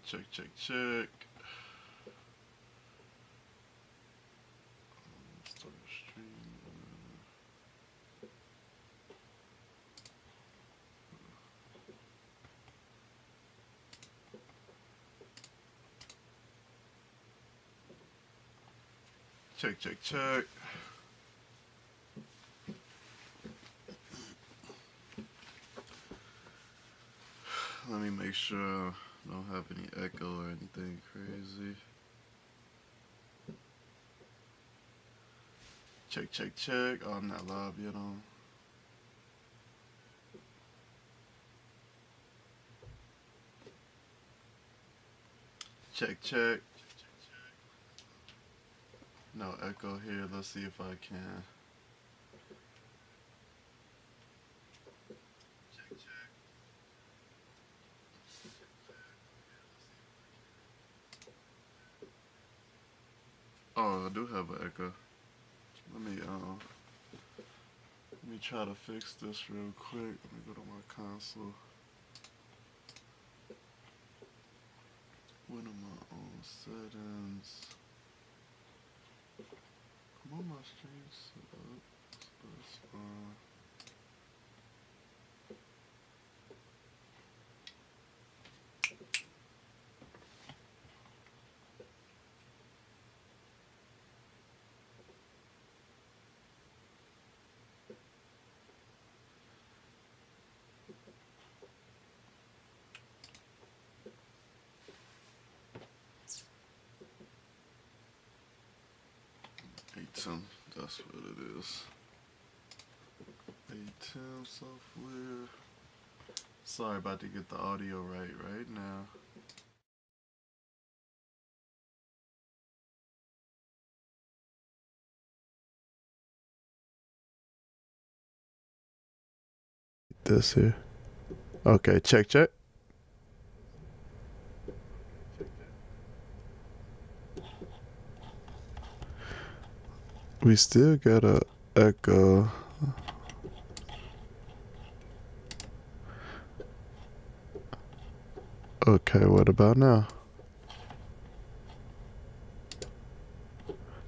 Check, check, check. Start the stream. Check, check, check. Let me make sure I don't have any echo or anything crazy. Check, check, check. Oh, I'm not live yet on. Check, check. No echo here. Let's see if I can. Oh, I do have an echo. Let me try to fix this real quick. Let me go to my console. What are my own settings? Come on, my stream set up. That's fine. ATEM, that's what it is. ATEM software. Sorry about to get the audio right now. This here. Okay, check, check. We still got a echo. Okay, what about now?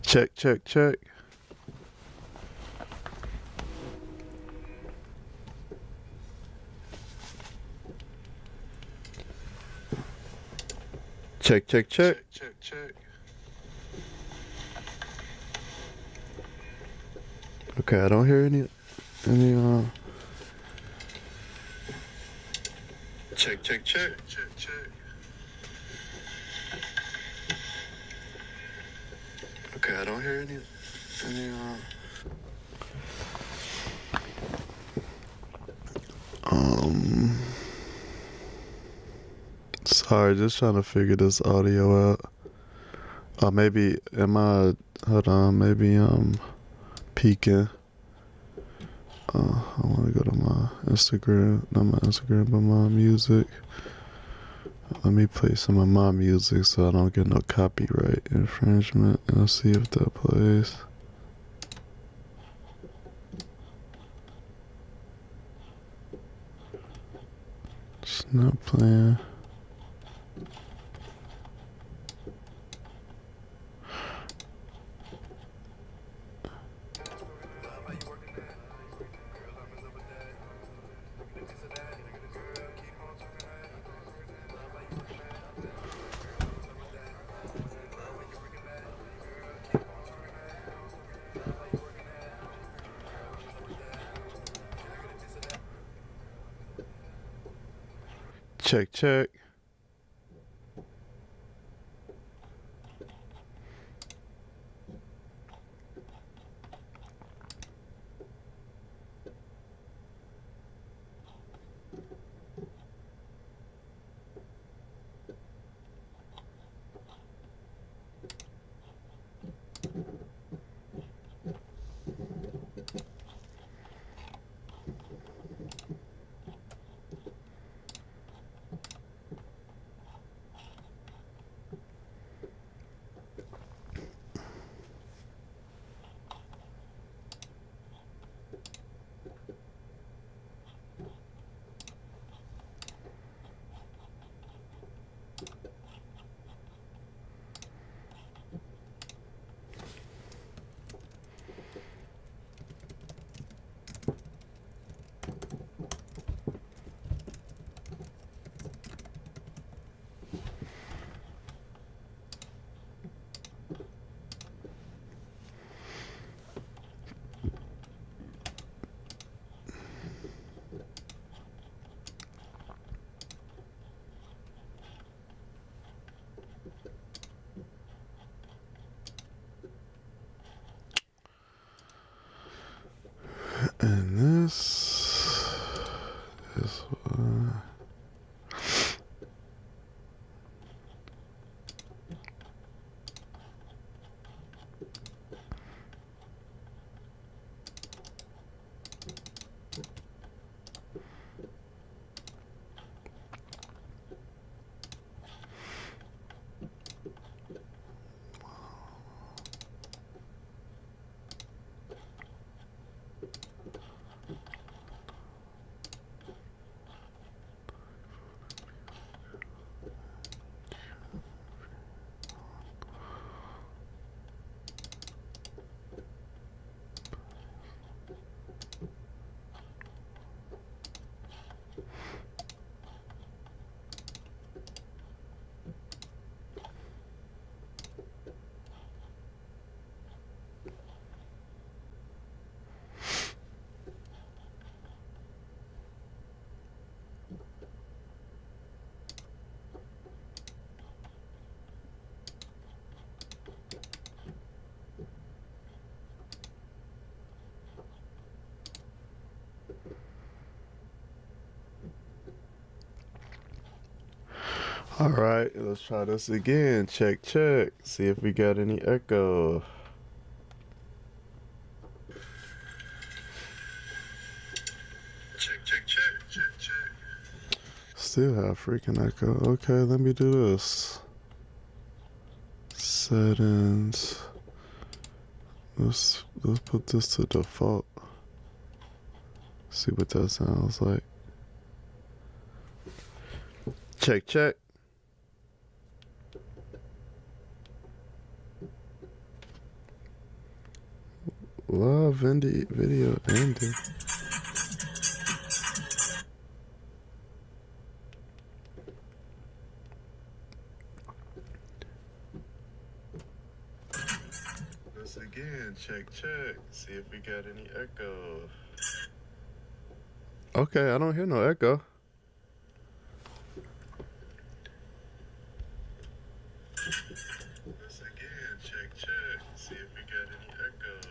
Check, check, check. Check, check, check. Check, check. Okay, I don't hear any check, check, check. Check, check. Okay, I don't hear any sorry, just trying to figure this audio out. Maybe hold on, maybe peeking. I want to go to my Instagram, not my Instagram, but my music. Let me play some of my music so I don't get no copyright infringement. And see if that plays. It's not playing. Check, check. And this is all right. Let's try this again. Check, check. See if we got any echo. Check. Still have freaking echo. Okay, let me do this. Settings. Let's put this to default. See what that sounds like. Check, check. Live video ended. Once again, check. See if we got any echo. Okay, I don't hear no echo. Once again, check. See if we got any echo.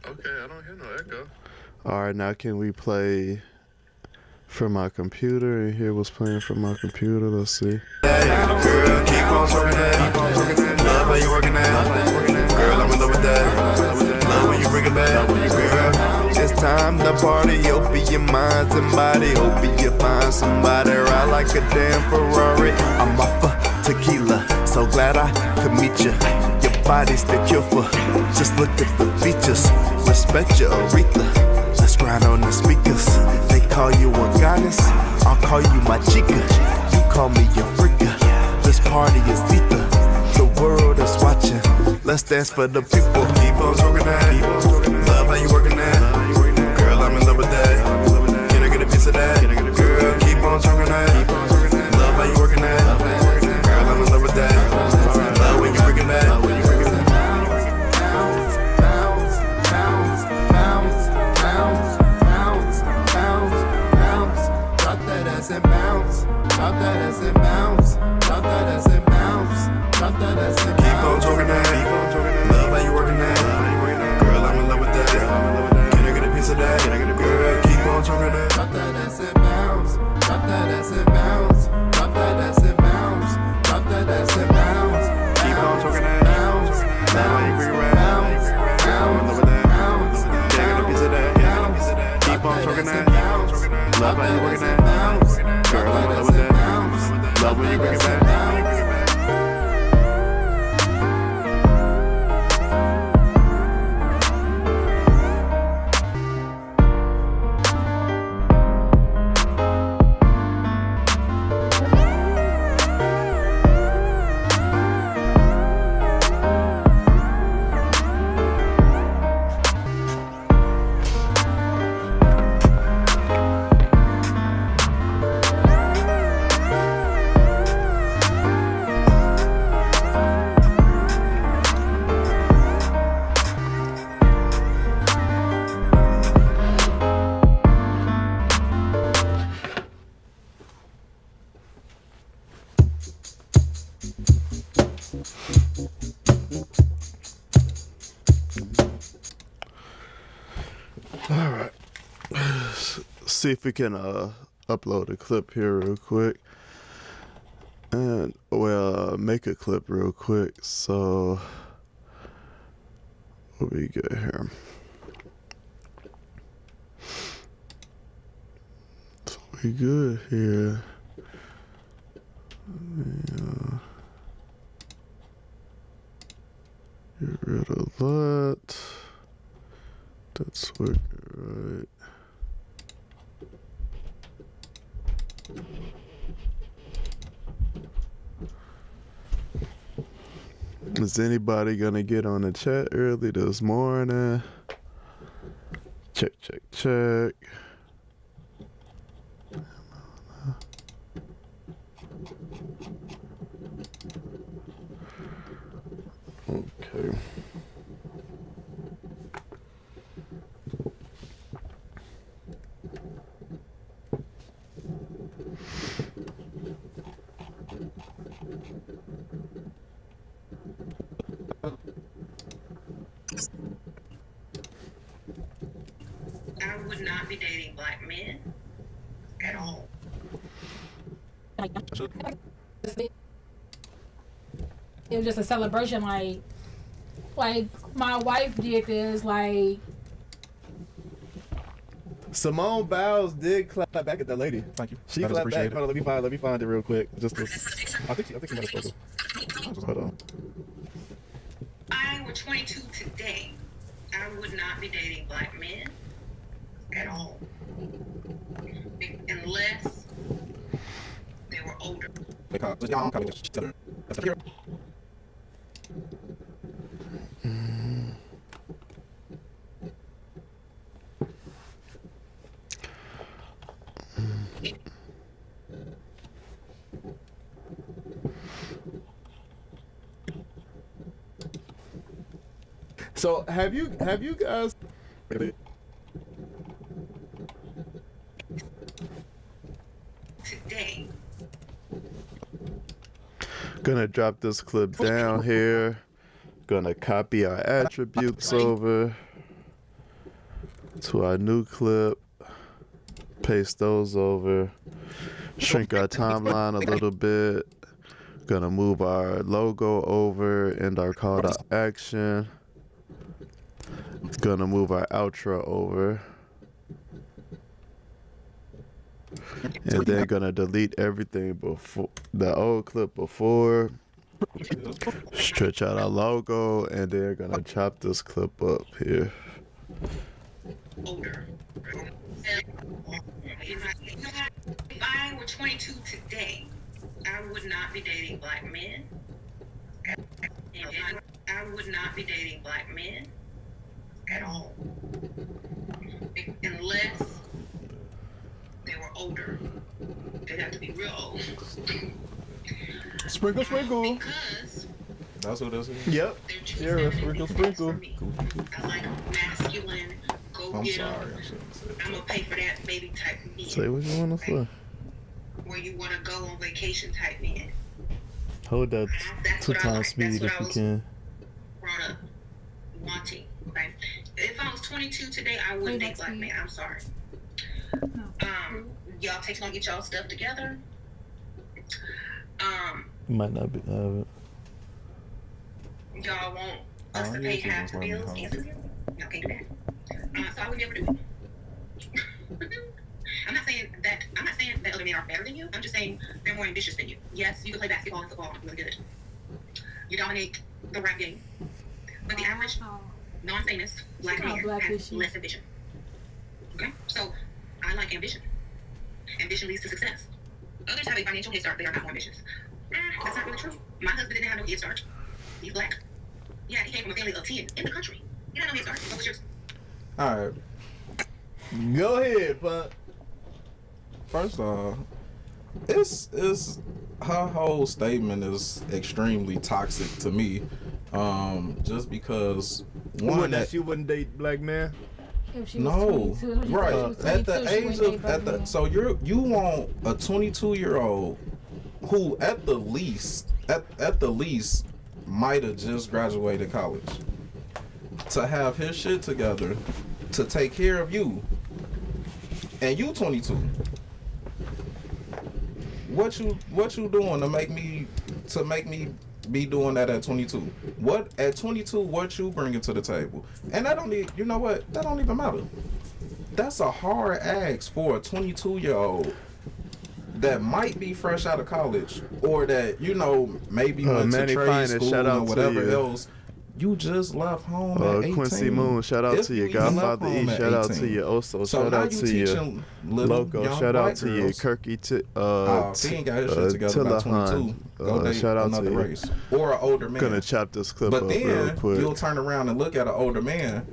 Okay, I don't hear no echo. All right, now can we play from my computer and hear what's playing from my computer? Let's see. Girl, keep on talking that. Love how you working that. Girl, I'm in love with that. Love when you bring it back. Girl, it's time to party. Open your mind and body. Open you find somebody ride like a damn Ferrari. I'm off for tequila. So glad I could meet you. Your body's the cure for. Just look at the features. Respect your Aretha. Let's grind on the speakers. They call you a goddess. I'll call you my chica. You call me your freaka. This party is ether. The world is watching. Let's dance for the people. Keep on talking that. Love how you working that. Girl, I'm in love with that. Can I get a piece of that? Girl, keep on talking that. Love how you working that. Girl, I'm in love with that. Love when you bring it back. And bounce, drop that ass and bounce, drop that ass and bounce, drop that ass and bounce. Keep on talking that, love how you working that. Girl, I'm in love with that. Can I get a piece of that? Girl, keep on talking that. Drop that ass and bounce, drop that ass and bounce, drop that ass and bounce, drop that ass and bounce. Keep on talking that, bounce, love how you bring it round. Girl, I'm in love with that. Can I get a piece of that? Keep on talking that, love how you working that. Girl, I'm in love with that. Love when you bring it back. see if we can upload a clip here real quick. And make a clip real quick. So what we get here? So we good here. Yeah. Get rid of that. That's wicked, right? Is anybody gonna get on the chat early this morning? Check, check, check. Okay. I would not be dating black men at all. It was just a celebration, like my wife did this, like. Simone Biles did clap back at that lady. Thank you. She That is clapped back. appreciated. Hold on, let me find it real quick. I think she might have spoken. Hold on. If I were 22 today, I would not be dating black men at all. Unless they were older. Because y'all coming to that's here. So have you guys Today, Gonna drop this clip down here. Gonna copy our attributes over to our new clip. Paste those over. Shrink our timeline a little bit. Gonna move our logo over and our call to action. Gonna move our outro over. And then gonna delete everything before the old clip before. Stretch out our logo and then gonna chop this clip up here. older. If I were 22 today, I would not be dating black men. And I would not be dating black men at all. Unless they were older. They'd have to be real old. sprinkle? Because That's what this is. Yep. they're too Sierra, feminine sprinkle. for me. I like masculine, go I'm get sorry. 'em. I shouldn't say I'm gonna pay for that baby type men. Say what you wanna say. Where you wanna go on vacation type men. Hold that That's two what I times like. speed That's what if I you was can. brought up wanting. Okay. If I was 22 today, I wouldn't date black men. I'm sorry. Y'all take long to get y'all stuff together. You might not be have it. Y'all want us to yeah, pay so half the that's bills. why I'm Yes, no, can't do that. So I would never do it. I'm not saying that other men are better than you. I'm just saying they're more ambitious than you. Yes, you can play basketball and football really good. You dominate the rap game. But the average non-famous black man has less ambition. Okay? So I like ambition. Ambition leads to success. Others have a financial head start. They are not more ambitious. That's not really true. My husband didn't have no head start. He's black. Yeah, he came from a family of 10 in the country. He had no head start. What was yours? All right. Go ahead, Punk. First off, it's her whole statement is extremely toxic to me. Just because one that she wouldn't date black man. If she was no 22, right at the 22, she age wouldn't of date black men. so you want a 22-year-old who at the least might have just graduated college to have his shit together to take care of you and you 22. What you doing to make me be doing that at 22? What at 22? What you bringing to the table? And that don't need, you know what? That don't even matter. That's a hard ask for a 22-year-old that might be fresh out of college, or that maybe went to Manny trade Finest, school shout out or to whatever you. else. You just left home at 18. Quincy Moon, shout out If to you. you even left Godfather E, home at shout out 18. to you. Oso, So shout now out you to you. teaching little Loco, young shout out black to you. girls. Kirky, If he ain't got his shit together by 22, go date shout out another to you. race or an older man. Gonna chop this clip But up real then quick. you'll turn around and look at an older man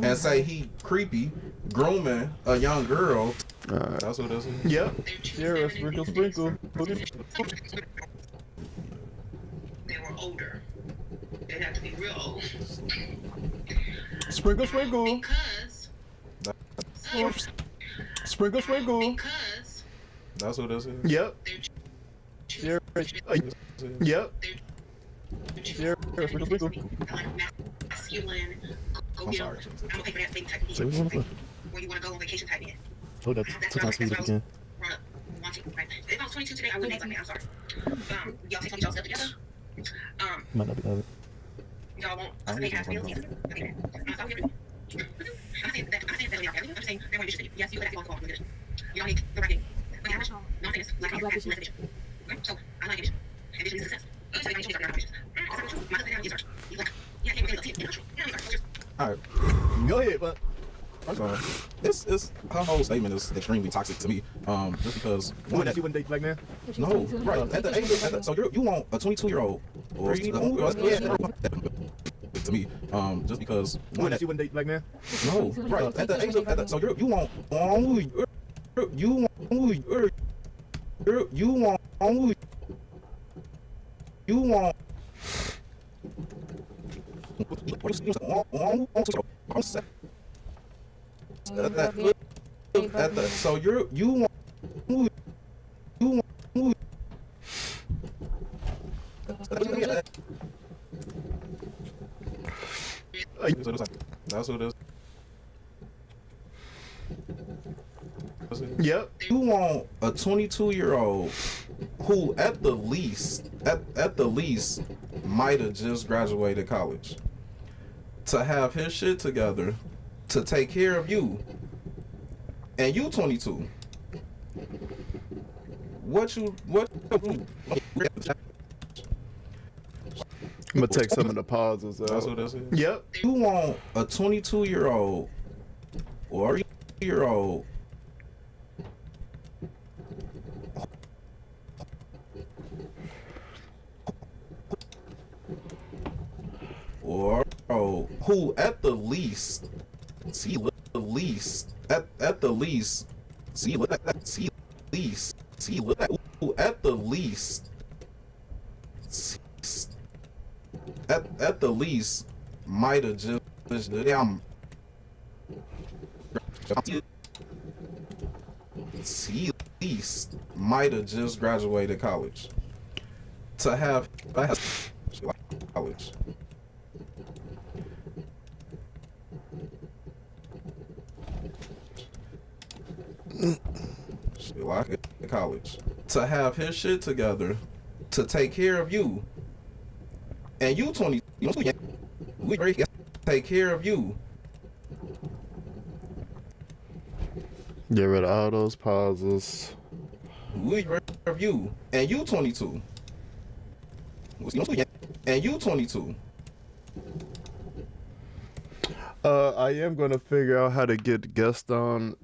and say he creepy, grooming a young girl. Alright. That's what this is. Yep. Yeah, sprinkle, sprinkle. They were older. They'd have to be real old. Sprinkle, sprinkle. Because. Sprinkle, sprinkle. Because. That's what this is. Yep. They're Yep. Sprinkle, sprinkle. masculine. Go I'm get sorry. I'm gonna pay for that thing type of Say what you want to where you want to go on vacation type in. Oh, that's That's two what times speed again. brought up. Wanting, right? If I was 22 today, I wouldn't act like that. I'm sorry. Y'all take y'all stuff together. Might not be of it. Y'all want us to pay half bills? Yes. Okay. So I'm saying that we are family. I'm just saying they're more interested. Yes, you could ask you good. You don't need the right thing. But average, no offense, black people have less vision. Okay, so I like vision. And vision is success. So they show me vision. My husband had research. He's like, yeah, I can't really look at it. Yeah, All right. Go ahead, but. It's her whole statement is extremely toxic to me. Just because You wouldn't date black man? no, right at the age so you want a 22-year-old or to me, just because You wouldn't date black man? no, right at the age of so you want you so you want that's what it is. Yep. You want a 22-year-old who at the least might have just graduated college to have his shit together to take care of you, and you 22. I'm gonna take some of the pauses out. That's what this is. Yep. You want a 22-year-old or a year-old or who at the least at the least might have just might have just graduated college to have college. Like college to have his shit together to take care of you, and you 20, we take care of you. Get rid of all those pauses. We take care of you, and you 22, and you 22. I am gonna figure out how to get guests on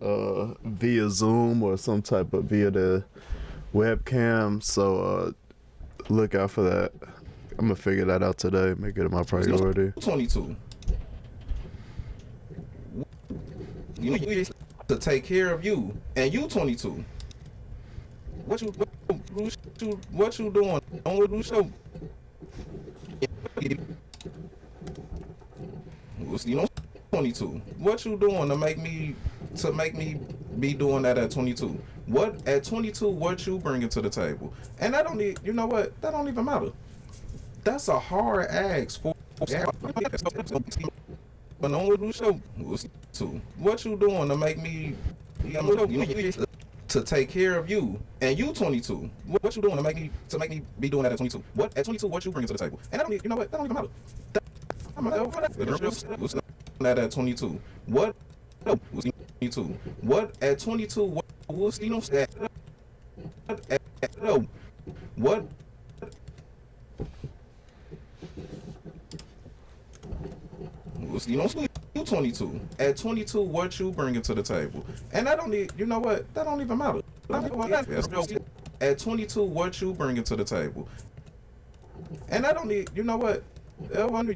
via Zoom or some type of via the webcam. So look out for that. I'm gonna figure that out today. Make it my priority. 22. You to take care of you, and you 22. What you doing? On what you show? You know, 22. What you doing to make me be doing that at 22? What at 22? What you bringing to the table? And that don't need. You know what? That don't even matter. That's a hard ask for. But on what you show? What you doing to make me to take care of you, and you 22. What you doing to make me be doing that at 22? What at 22? What you bringing to the table? And I don't, you know what? That don't even matter. That at 22. What? 22. What at 22? What? You know what? You know, you 22. At 22, what you bringing to the table? And that don't need, you know what? That don't even matter. At 22, what you bringing to the table? And I don't need, you know what?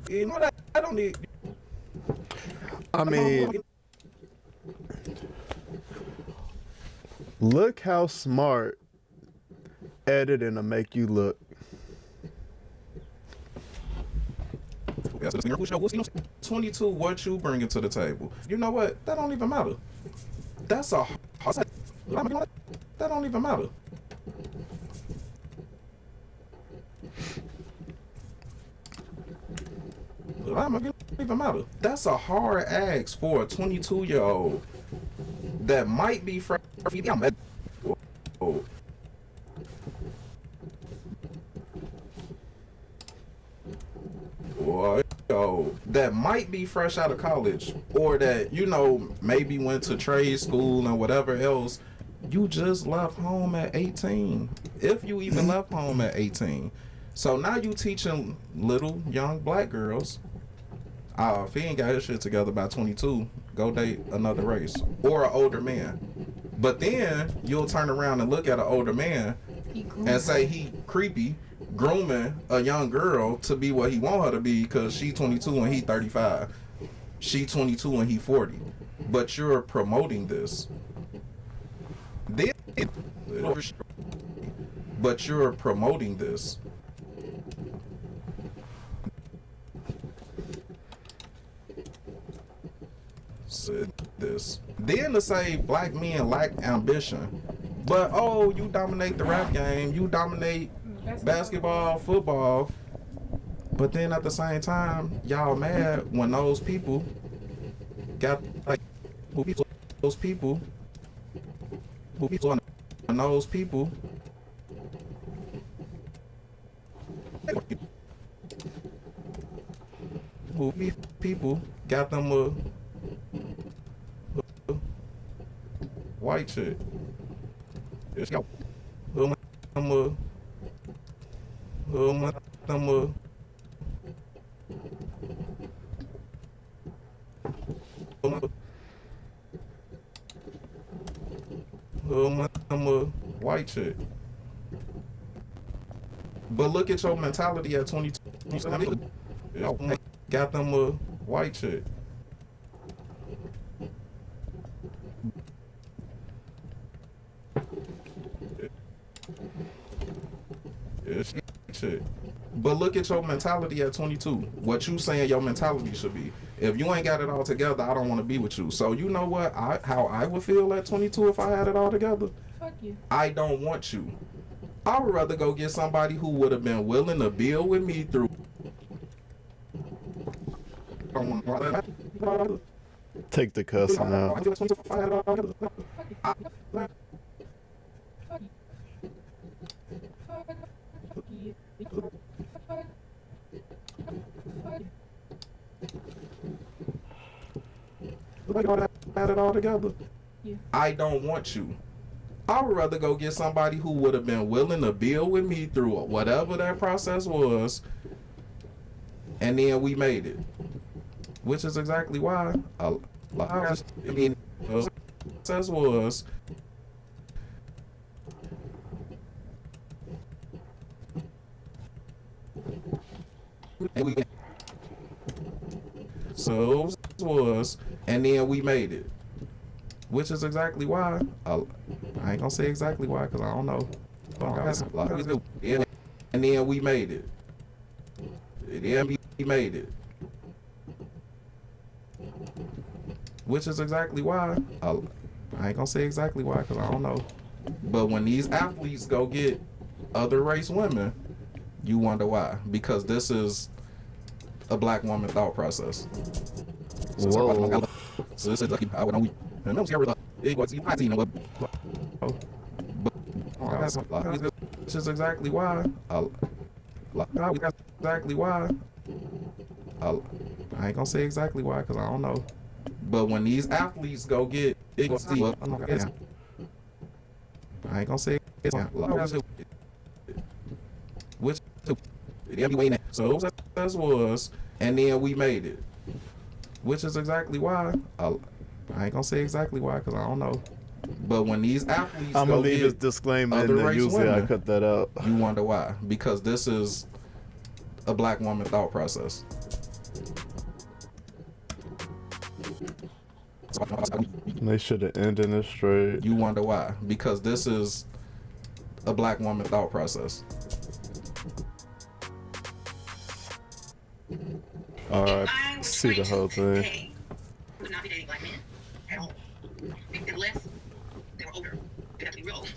You know that I don't need. I mean, look how smart editing to make you look. 22, what you bringing to the table? You know what? That don't even matter. That's a that don't even matter. Even matter. That's a hard ask for a 22-year-old that might be fresh. That might be fresh out of college, or that, you know, maybe went to trade school and whatever else. You just left home at 18, if you even left home at 18. So now you teaching little young black girls, if he ain't got his shit together by 22, go date another race or an older man. But then you'll turn around and look at an older man and say he creepy, grooming a young girl to be what he want her to be, because she 22 and he 35. She 22 and he 40. But you're promoting this. But you're promoting this. This. Then to say black men lack ambition, but oh, you dominate the rap game, you dominate basketball, football, but then at the same time, y'all mad when those people got like those people and those people got them a white chick. Let's go. White chick. But look at your mentality at 22. Got them a white chick. Shit. But look at your mentality at 22. What you saying your mentality should be. If you ain't got it all together, I don't want to be with you. So you know what? How I would feel at 22 if I had it all together? Fuck you. I don't want you. I would rather go get somebody who would have been willing to build with me through. Take the cussing out. Had it all together. Yeah. I don't want you. I would rather go get somebody who would have been willing to build with me through whatever that process was, and then we made it. Which is exactly why process was. And we so was, and then we made it. Which is exactly why. I ain't gonna say exactly why, because I don't know. And then we made it. And we made it. Which is exactly why. I ain't gonna say exactly why, because I don't know. But when these athletes go get other race women, you wonder why. Because this is a black woman thought process. Whoa. So this is like, I would know. Igual to I know what. This is exactly why. Exactly why. I ain't gonna say exactly why because I don't know. But when these athletes go get I ain't gonna say which so that was, and then we made it, which is exactly why. I ain't gonna say exactly why because I don't know. But when these athletes I'm go gonna leave get this disclaimer other and then race usually I women, cut that out. you wonder why? Because this is a black woman thought process. They should have ended it straight. You wonder why? Because this is a black woman thought process. Alright, If I were see the 22 whole thing. today, I would not be dating black men at all. Unless they were older. They have to be real old.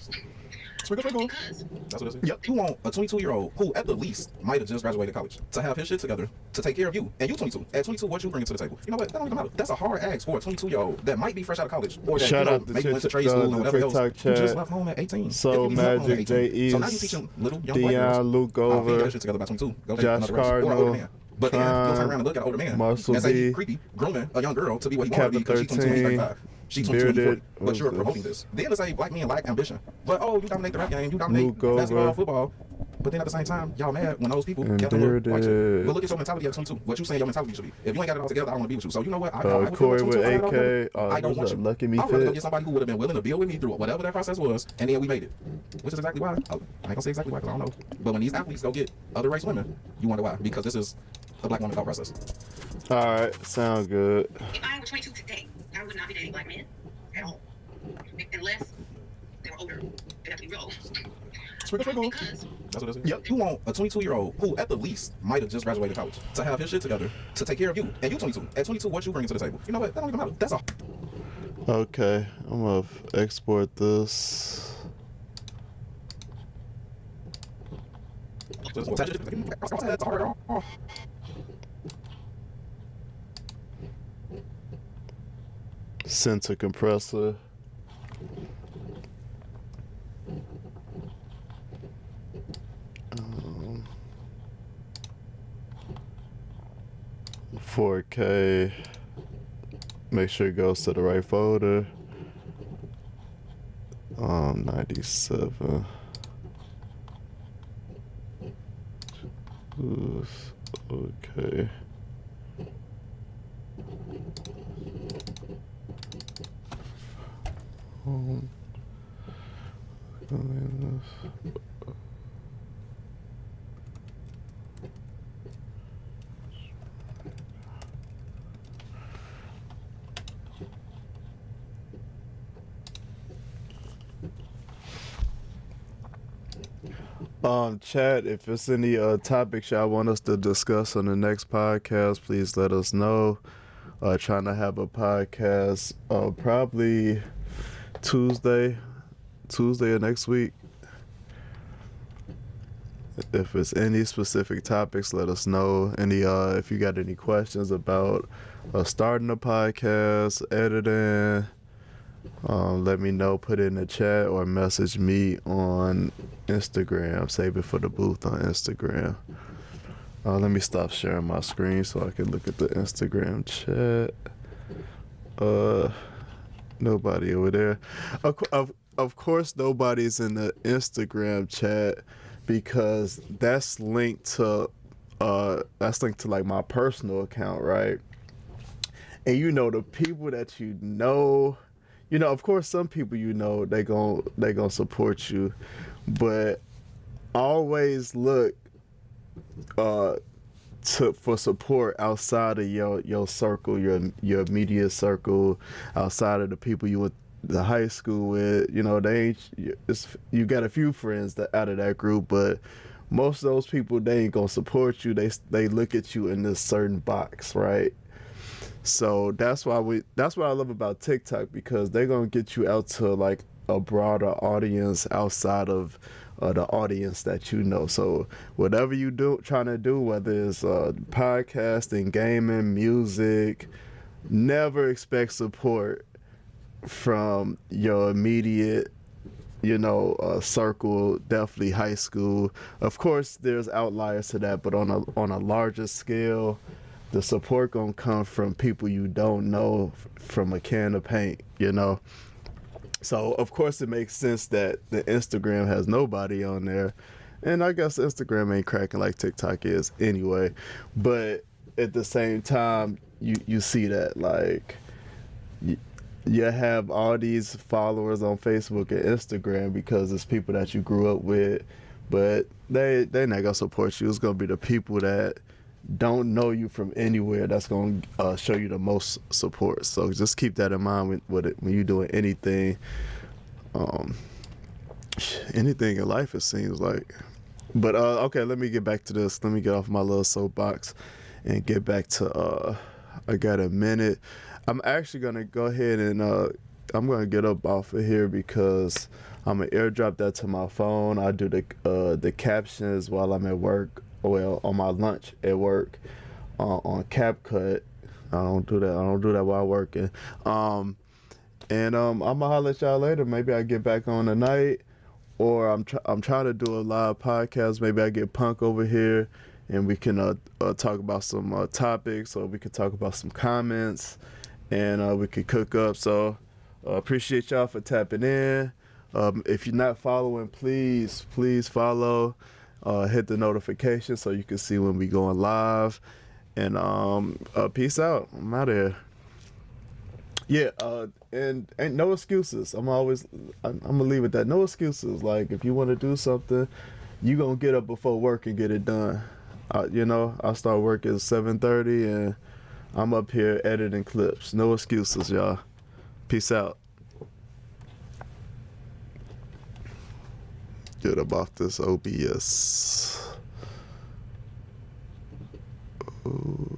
Because That's what it is. Yep. You want a 22-year-old who, at the least, might have just graduated college to have his shit together to take care of you. And you 22. At 22, what you bring to the table? You know what? That don't even matter. That's a hard ask for a 22-year-old that might be fresh out of college or that Shout out to maybe went to trade school and whatever else. TikTok You just chat. left home at 18. So If you left home at Magic, 18. J. So now you East, teaching little young white girls Dion, Luke how to figure Over, that shit together by 22. Go take Josh another race. Or an older Cardinal, man. But then you'll turn around and look at an older man Marcel and say B, he's creepy, grooming a young girl to be what he wants to be because she's 22 and he's 35. She's 22 and he's 40, Bearded, but you're what was promoting this. Then to say black men lack ambition. But oh, you dominate the rap game, you dominate Luke Over. basketball, football. But then at the same time, y'all mad when those people And get them little white shit. Bearded. But look at your mentality at 22. What you saying your mentality should be. If you ain't got it all together, I don't want to be with you. So you know what? I would feel Corey like with 22 if I had it all together. AK. I don't What's want up? you. Lucky Me I would rather go Fit. get somebody who would have been willing to deal with me through whatever that process was, and then we made it. Which is exactly why. I ain't gonna say exactly why because I don't know. But when these athletes go get other race women, you wonder why. Because this is a black woman thought process. Alright, sound good. if I were 22 today, I would not be dating black men at all. Unless they were older. They have to be real old. Because That's what it is. Yep. You want a 22-year-old who, at the least, might have just graduated college to have his shit together to take care of you. And you 22. At 22, what you bring to the table? You know what? That don't even matter. That's all. Okay, I'm gonna export this. Send to compressor. Um, 4K. Make sure it goes to the right folder. 97. Okay. Um, chat, if it's any topics y'all want us to discuss on the next podcast, please let us know. Trying to have a podcast probably Tuesday of next week. If it's any specific topics, let us know. Any if you got any questions about starting a podcast, editing, let me know. Put it in the chat or message me on Instagram. Save it for the booth on Instagram. Let me stop sharing my screen so I can look at the Instagram chat. Nobody over there. Of course, nobody's in the Instagram chat because that's linked to like my personal account, right? And you know the people that you know, of course some people they gonna support you, but always look for support outside of your circle, your immediate circle, outside of the people you went to high school with. You got a few friends that out of that group, but most of those people, they ain't gonna support you. They look at you in this certain box, right? So that's what I love about TikTok, because they're gonna get you out to like a broader audience outside of the audience that you know. So whatever you trying to do, whether it's podcasting, gaming, music, never expect support from your immediate, circle, definitely high school. Of course, there's outliers to that, but on a larger scale, the support gonna come from people you don't know from a can of paint. So of course it makes sense that the Instagram has nobody on there, and I guess Instagram ain't cracking like TikTok is anyway. But at the same time, you see that like you have all these followers on Facebook and Instagram because it's people that you grew up with, but they not gonna support you. It's gonna be the people that don't know you from anywhere that's gonna show you the most support. So just keep that in mind with it when you're doing anything. Anything in life, it seems like. But okay, let me get back to this. Let me get off my little soapbox and get back to I got a minute. I'm actually gonna go ahead and I'm gonna get up off of here because I'm gonna airdrop that to my phone. I do the captions while I'm at work. Well, on my lunch at work on CapCut. I don't do that while working. I'm gonna holler at y'all later. Maybe I get back on tonight, or I'm trying to do a live podcast. Maybe I get Punk over here, and we can talk about some topics, or we could talk about some comments, and we could cook up. So appreciate y'all for tapping in. If you're not following, please follow. Hit the notification so you can see when we going live. And peace out. I'm out of here. Yeah, and ain't no excuses. I'm gonna leave it that. No excuses. Like if you want to do something, you gonna get up before work and get it done. I start work at 7:30 and I'm up here editing clips. No excuses, y'all. Peace out. Get up off this OBS. Ooh.